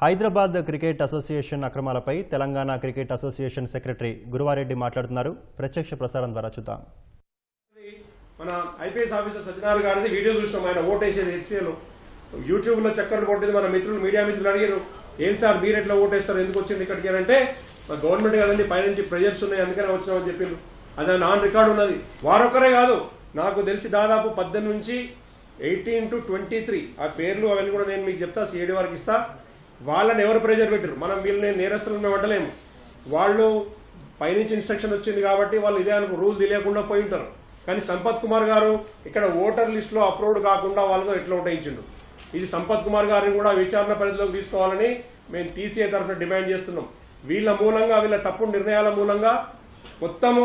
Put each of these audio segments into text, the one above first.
Hyderabad cricket association అక్రమాలపై Telangana cricket association secretary Guruva Reddy మాట్లాడుతున్నారు. ప్రత్యక్ష ప్రసారం ద్వారా చూద్దాం. మన ఐపీఎస్ ఆఫీసర్ సత్యనారాయణ గారిది వీడియో చూసినాం. ఆయన ఓటేసేది హెచ్సీఎల్ యూట్యూబ్ లో చక్కర్లు కొట్టేది. మన మిత్రులు మీడియా మిత్రులు అడిగారు, ఏం సార్ మీరు ఎట్లా ఓటేస్తారు, ఎందుకు వచ్చింది ఇక్కడికి అంటే, మా గవర్నమెంట్ కదండి, పైనుంచి ప్రెజర్స్ ఉన్నాయి అందుకనే వచ్చినామని చెప్పిండ్రు. అది నాన్ రికార్డు ఉన్నది. వారొక్కరే కాదు, నాకు తెలిసి దాదాపు 18 నుంచి 18 to 23 ఆ పేర్లు అవన్నీ కూడా నేను మీకు చెప్తా, సిఐడి వారికి ఇస్తా. వాళ్ళని ఎవరు ప్రెజర్ పెట్టారు, మనం వీళ్ళని నేరస్తులను వండలేము. వాళ్ళు పైనుంచి ఇన్స్ట్రక్షన్ వచ్చింది కాబట్టి వాళ్ళు ఇదే అనుకో రూల్ తెలియకుండా పోయి ఉంటారు. కానీ సంపత్ కుమార్ గారు ఇక్కడ ఓటర్ లిస్ట్ లో అప్లోడ్ కాకుండా వాళ్ళతో ఎట్లా ఓటయించిండు. ఇది సంపత్ కుమార్ గారిని కూడా విచారణ పరిధిలోకి తీసుకోవాలని మేము టీసీఏ తరఫున డిమాండ్ చేస్తున్నాం. వీళ్ళ మూలంగా, వీళ్ళ తప్పుడు నిర్ణయాల మూలంగా మొత్తము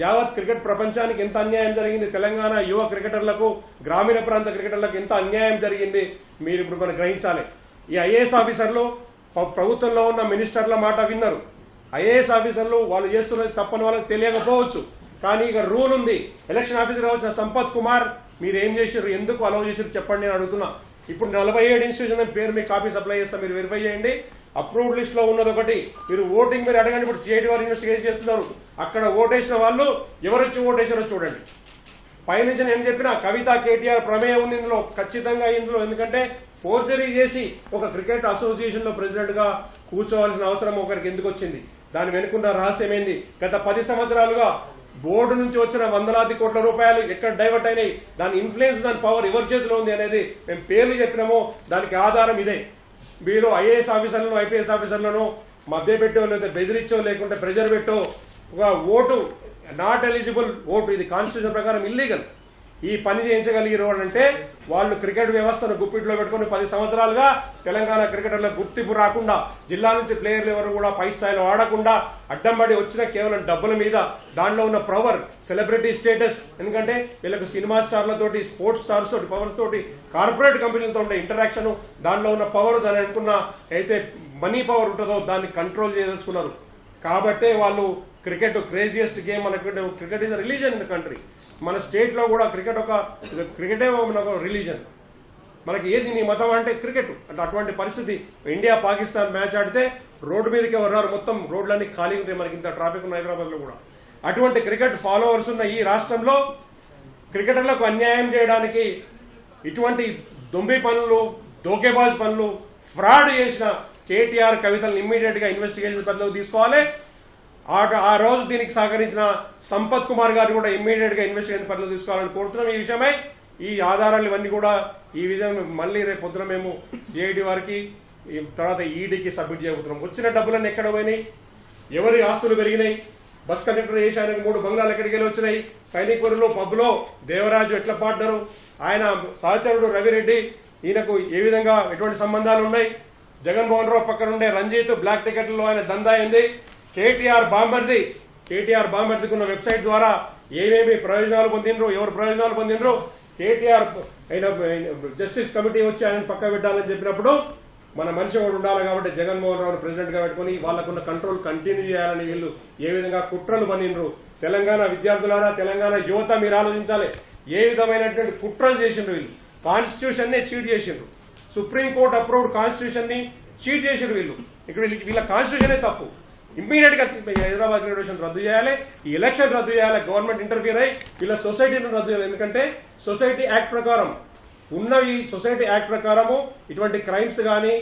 యావత్ క్రికెట్ ప్రపంచానికి ఎంత అన్యాయం జరిగింది, తెలంగాణ యువ క్రికెటర్లకు, గ్రామీణ ప్రాంత క్రికెటర్లకు ఎంత అన్యాయం జరిగింది మీరు ఇప్పుడు మనం గ్రహించాలి. ఈ ఐఏఎస్ ఆఫీసర్లు ప్రభుత్వంలో ఉన్న మినిస్టర్ల మాట విన్నారు. ఐఏఎస్ ఆఫీసర్లు వాళ్ళు చేస్తున్నది తప్పని వాళ్ళకి తెలియకపోవచ్చు, కానీ ఇక రూల్ ఉంది. ఎలక్షన్ ఆఫీసర్ వచ్చిన సంపత్ కుమార్ మీరు ఏం చేశారు, ఎందుకు అలౌ చేశారు చెప్పండి నేను అడుగుతున్నా. ఇప్పుడు 47 ఇన్స్టిట్యూషన్ పేరు మీకు కాపీ సప్లై చేస్తా, మీరు వెరిఫై చేయండి. అప్రూవ్డ్ లిస్ట్ లో ఉన్నది ఒకటి. మీరు ఓటింగ్ మీరు అడగండి. ఇప్పుడు సిఐడి వారు ఇన్వెస్టిగేట్ చేస్తున్నారు. అక్కడ ఓటేసిన వాళ్ళు ఎవరొచ్చి ఓటేసారో చూడండి. పైనుంచి నేను చెప్పిన కవిత కేటీఆర్ ప్రమేయం ఉంది ఇందులో, ఖచ్చితంగా ఇందులో. ఎందుకంటే ఫోర్జరీ చేసి ఒక క్రికెట్ అసోసియేషన్ లో ప్రెసిడెంట్ గా కూర్చోవాల్సిన అవసరం ఒకరికి ఎందుకు వచ్చింది, దాని వెనుకున్న రహస్యం ఏంది, గత 10 సంవత్సరాలుగా బోర్డు నుంచి వచ్చిన వందలాది కోట్ల రూపాయలు ఎక్కడ డైవర్ట్ అయినాయి, దాని ఇన్ఫ్లుయెన్స్, దాని పవర్ ఎవరి చేతిలో ఉంది అనేది మేము పేర్లు చెప్పినామో దానికి ఆధారం ఇదే. మీరు ఐఏఎస్ ఆఫీసర్లను, ఐపీఎస్ ఆఫీసర్లను మభ్యపెట్టో, లేదా బెదిరించో, లేకుంటే ప్రెజర్ పెట్టో ఒక ఓటు నాట్ ఎలిజిబుల్ ఓటు, ఇది కాన్స్టిట్యూషన్ ప్రకారం ఇల్లీగల్, ఈ పని చేయించగలిగారు అంటే వాళ్ళు క్రికెట్ వ్యవస్థను గుప్పిట్లో పెట్టుకుని 10 సంవత్సరాలుగా తెలంగాణ క్రికెటర్లకు గుర్తింపు రాకుండా, జిల్లా నుంచి ప్లేయర్లు ఎవరు కూడా పై స్థాయిలో ఆడకుండా అడ్డంబడి వచ్చిన కేవలం డబ్బుల మీద, దాంట్లో ఉన్న పవర్, సెలబ్రిటీ స్టేటస్. ఎందుకంటే వీళ్ళకు సినిమా స్టార్లతోటి, స్పోర్ట్స్ స్టార్స్ తోటి, పవర్స్ తోటి, కార్పొరేట్ కంపెనీలతో ఉండే ఇంటరాక్షన్, దానిలో ఉన్న పవర్, దాని అనుకున్న అయితే మనీ పవర్ ఉంటుందో దాన్ని కంట్రోల్ చేయదలుచుకున్నారు. కాబట్టే వాళ్ళు క్రికెట్ క్రేజియస్ట్ గేమ్ అనుకుంటే, cricket is religion in the country. మన స్టేట్ లో కూడా క్రికెటే ఒక రిలీజన్. మనకి ఏది నీ మతం అంటే క్రికెట్ అంటే. అటువంటి పరిస్థితి, ఇండియా పాకిస్తాన్ మ్యాచ్ ఆడితే రోడ్డు మీదకి ఎవరు, మొత్తం రోడ్లన్నీ ఖాళీ ఉంటాయి. మనకి ఇంత ట్రాఫిక్ ఉన్న హైదరాబాద్ లో కూడా. అటువంటి క్రికెట్ ఫాలోవర్స్ ఉన్న ఈ రాష్ట్రంలో క్రికెటర్లకు అన్యాయం చేయడానికి ఇటువంటి దొంబి పనులు, దోకేబాజ్ పనులు, ఫ్రాడ్ చేసిన కేటీఆర్, కవితలను ఇమ్మీడియట్ గా ఇన్వెస్టిగేషన్ పరిధిలోకి తీసుకోవాలి. ఆ రోజు దీనికి సహకరించిన సంపత్ కుమార్ గారు కూడా ఇమ్మీడియట్ గా ఇన్వెస్టిగేషన్ పరిధిలో తీసుకోవాలని కోరుతున్నాం. ఈ విషయమై ఈ ఆధారాలు ఇవన్నీ కూడా ఈ విధంగా మళ్ళీ రేపు పొద్దున మేము సిఐడి వారికి, తర్వాత ఈడీకి సబ్మిట్ చేయబోతున్నాం. వచ్చిన డబ్బులన్నీ ఎక్కడ పోయినాయి, ఎవరి ఆస్తులు పెరిగినాయి, బస్ కండక్టర్ చేశానికి 3 బంగ్లాలు ఎక్కడికి వెళ్ళి వచ్చినాయి, సైనిక్పురంలో పబ్లో దేవరాజు ఎట్లా పాడ్డారు, ఆయన సహచరుడు రవిరెడ్డి, ఈయనకు ఏ విధంగా ఎటువంటి సంబంధాలు ఉన్నాయి, జగన్మోహన్ రావు పక్కన ఉండే రంజిత్ బ్లాక్ టికెట్లలో ఆయన దందా అయింది, కేటీఆర్ బాంబర్ది ఉన్న వెబ్సైట్ ద్వారా ఏమేమి ప్రయోజనాలు పొందినరు, ఎవరు ప్రయోజనాలు పొందినరు, కేటీఆర్ జస్టిస్ కమిటీ వచ్చి ఆయన పక్క పెట్టాలని చెప్పినప్పుడు మన మనిషి ఒకటి ఉండాలి. కాబట్టి జగన్మోహన్ రావును ప్రెసిడెంట్ గా పెట్టుకుని వాళ్ళకున్న కంట్రోల్ కంటిన్యూ చేయాలని వీళ్ళు ఏ విధంగా కుట్రలు పన్నినరు. తెలంగాణ విద్యార్థులారా, తెలంగాణ యువత మీరు ఆలోచించాలి, ఏ విధమైనటువంటి కుట్రలు చేసిండ్రు వీళ్ళు. కాన్స్టిట్యూషన్ నే చీట్ చేసిండ్రు. సుప్రీంకోర్టు అప్రూవ్డ్ కాన్స్టిట్యూషన్ ని చీట్ చేసిండ్రు వీళ్ళు. ఇక్కడ వీళ్ళ కాన్స్టిట్యూషనే తప్పు. ఇమ్మీడియట్ గా హైదరాబాద్ గ్రాడ్యుయేషన్ రద్దు చేయాలి, ఈ ఎలక్షన్ రద్దు చేయాలి. గవర్నమెంట్ ఇంటర్ఫియర్ అయ్యి వీళ్ళ సొసైటీని రద్దు చేయాలి. ఎందుకంటే సొసైటీ యాక్ట్ ప్రకారం ఈ సొసైటీ యాక్ట్ ప్రకారము ఇటువంటి క్రైమ్స్ గానీ,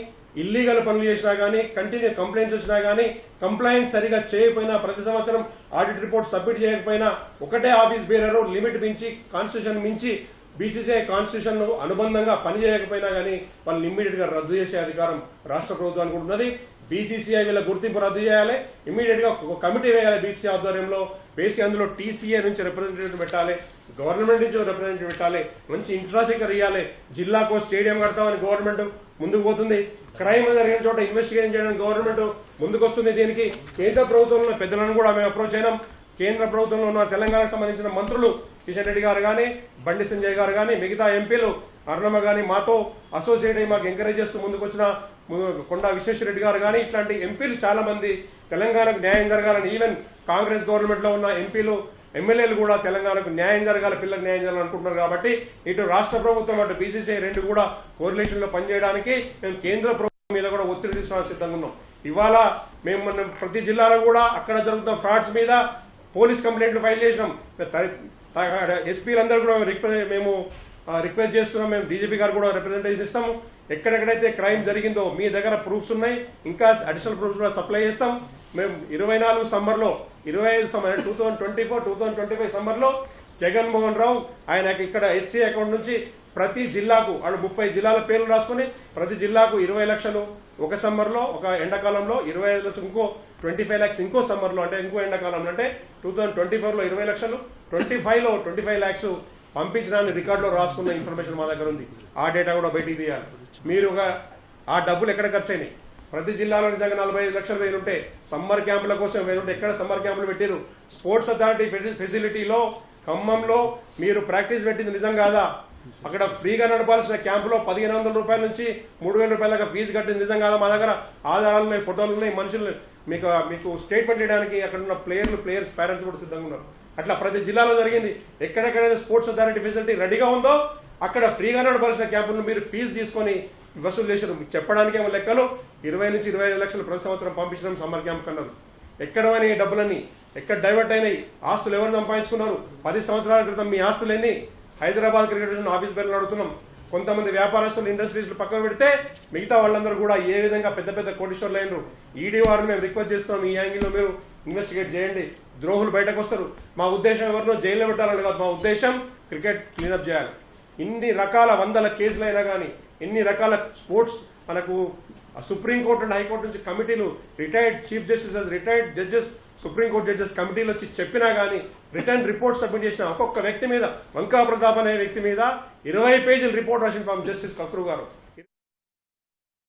ఇల్లీగల్ పనులు చేసినా గానీ, కంటిన్యూ కంప్లైంట్స్ వచ్చినా గానీ, కంప్లైంట్స్ సరిగా చేయకపోయినా, ప్రతి సంవత్సరం ఆడిట్ రిపోర్ట్ సబ్మిట్ చేయకపోయినా, ఒకటే ఆఫీస్ బేరరు లిమిట్ మించి, కాన్స్టిట్యూషన్ మించి బీసీసీఐ కాన్స్టిట్యూషన్ అనుబంధంగా పనిచేయకపోయినా గానీ వాళ్ళని ఇమ్మీడియట్ గా రద్దు చేసే అధికారం రాష్ట్ర ప్రభుత్వానికి ఉన్నది. బీసీసీఐ వీళ్ళ గుర్తింపు రద్దు చేయాలి, ఇమ్మీడియట్ గా ఒక కమిటీ వేయాలి బీసీ ఆధ్వర్యంలో వేసి, అందులో టీసీఏ నుంచి రిప్రజెంటేటివ్ పెట్టాలి, గవర్నమెంట్ నుంచి రిప్రజెంటేటివ్ పెట్టాలి, మంచి ఇన్ఫ్రాస్ట్రక్చర్ ఇవ్వాలి. జిల్లాకో స్టేడియం కడతామని గవర్నమెంట్ ముందుకు పోతుంది, క్రైమ్ జరిగిన చోట ఇన్వెస్టిగేషన్ చేయడానికి గవర్నమెంట్ ముందుకు వస్తుంది. దీనికి కేంద్ర ప్రభుత్వంలో పెద్దలను కూడా మేము అప్రోచ్ అయినాం. కేంద్ర ప్రభుత్వంలో ఉన్న తెలంగాణకు సంబంధించిన మంత్రులు కిషన్ రెడ్డి గారు గానీ, బండి సంజయ్ గారు గానీ, మిగతా ఎంపీలు అరుణమ్మ గానీ మాతో అసోసియేట్ అయ్యి మాకు ఎంకరేజ్ చేస్తూ ముందుకు వచ్చిన కొండా విశ్వేశ్వరరెడ్డి గారు గానీ, ఇట్లాంటి ఎంపీలు చాలా మంది తెలంగాణకు న్యాయం జరగాలని, ఈవెన్ కాంగ్రెస్ గవర్నమెంట్ లో ఉన్న ఎంపీలు, ఎమ్మెల్యేలు కూడా తెలంగాణకు న్యాయం జరగాలి, పిల్లలకు న్యాయం జరగాలని అనుకుంటున్నారు. కాబట్టి ఇటు రాష్ట్ర ప్రభుత్వం, అటు బీసీసీఐ రెండు కూడా కోరిలేషన్ లో పనిచేయడానికి మేము కేంద్ర మీద కూడా ఒత్తిడి తీసుకోవడానికి సిద్ధంగా ఉన్నాం. ఇవాళ మేము ప్రతి జిల్లాలో కూడా అక్కడ జరుగుతున్న ఫ్రాడ్స్ మీద పోలీస్ కంప్లైంట్లు ఫైల్ చేసినాం. ఎస్పీలందరూ కూడా మేము రిక్వెస్ట్ చేస్తున్నాం. మేము డీజీపీ గారు కూడా రిప్రజెంటేషన్ ఇస్తాము. ఎక్కడెక్కడైతే క్రైమ్ జరిగిందో మీ దగ్గర ప్రూఫ్స్ ఉన్నాయి, ఇంకా అడిషనల్ ప్రూఫ్స్ కూడా సప్లై చేస్తాం. మేము 24 సమ్మర్లో 25 సమ్మర్ 2024-2025 సమ్మర్లో జగన్మోహన్ రావు ఆయన ఇక్కడ హెచ్సి అకౌంట్ నుంచి ప్రతి జిల్లాకు వాళ్ళు 30 జిల్లాల పేర్లు రాసుకుని ప్రతి జిల్లాకు 20 లక్షలు ఒక సమ్మర్లో, ఒక ఎండాకాలంలో 25 లక్షలు, ఇంకో 25 lakhs ఇంకో సమ్మర్లో, అంటే ఇంకో ఎండాకాలంలో, అంటే 2024లో 20 లక్షలు, 25లో 25 lakhs పంపించడానికి రికార్డులో రాసుకున్న ఇన్ఫర్మేషన్ మా దగ్గర ఉంది. ఆ డేటా కూడా బయటికి తీయాలి. మీరు ఆ డబ్బులు ఎక్కడ ఖర్చు అయినాయి? ప్రతి జిల్లాలో నిజంగా 45 లక్షలు వేలుంటే సమ్మర్ క్యాంపుల కోసం వేలుంటే ఎక్కడ సమ్మర్ క్యాంపులు పెట్టారు? స్పోర్ట్స్ అథారిటీ ఫెసిలిటీలో ఖమ్మంలో మీరు ప్రాక్టీస్ పెట్టింది నిజం కాదా? అక్కడ ఫ్రీగా నడపాల్సిన క్యాంపులో 1500 రూపాయల నుంచి 3000 రూపాయల దాకా ఫీజు కట్టింది నిజం కాదా? మా దగ్గర ఆధారాలు ఉన్నాయి, ఫోటోలు ఉన్నాయి, మనుషులు మీకు స్టేట్మెంట్ చేయడానికి అక్కడ ఉన్న ప్లేయర్స్ పేరెంట్స్ కూడా సిద్ధంగా ఉన్నారు. అట్లా ప్రతి జిల్లాలో జరిగింది. ఎక్కడెక్కడైతే స్పోర్ట్స్ అథారిటీ ఫెసిలిటీ రెడీగా ఉందో అక్కడ ఫ్రీగా నడపాల్సిన క్యాంపులను మీరు ఫీజు తీసుకొని వసూలు చేశారు. చెప్పడానికి ఏమో లెక్కలు 20 నుంచి 25 లక్షలు ప్రతి సంవత్సరం పంపించడం సమ్మర్ క్యాంప్ కన్నారు. ఎక్కడవని డబ్బులన్నీ ఎక్కడ డైవర్ట్ అయినాయి? ఆస్తులు ఎవరు సంపాదించుకున్నారు? 10 సంవత్సరాల క్రితం మీ ఆస్తులు ఎన్ని? హైదరాబాద్ క్రికెట్ ఆఫీస్ పేర్లు అడుగుతున్నాం. కొంతమంది వ్యాపారస్తులు ఇండస్ట్రీస్ పక్కన పెడితే మిగతా వాళ్ళందరూ కూడా ఏ విధంగా పెద్ద పెద్ద కోటీశ్వర్లు అయినరు. ఈడీ వారిని మేము రిక్వెస్ట్ చేస్తున్నాం, ఈ యాంగిల్లో మీరు ఇన్వెస్టిగేట్ చేయండి. ద్రోహులు బయటకు వస్తారు. మా ఉద్దేశం ఎవరినో జైల్లో పెట్టాలని కాదు, మా ఉద్దేశం క్రికెట్ క్లీనప్ చేయాలి. ఇన్ని రకాల 100 కేసులు అయినా కానీ, ఎన్ని రకాల స్పోర్ట్స్ మనకు సుప్రీంకోర్టు అండ్ హైకోర్టు నుంచి కమిటీలు, retired chief justices, retired judges, supreme court judges కమిటీలు వచ్చి చెప్పినా కానీ రిటర్న్ రిపోర్ట్ సబ్మిట్ చేసిన ఒక్కొక్క వ్యక్తి మీద, వంకా ప్రతాప్ అనే వ్యక్తి మీద 20 పేజీల రిపోర్ట్ రాసిన జస్టిస్ కక్రూ గారు.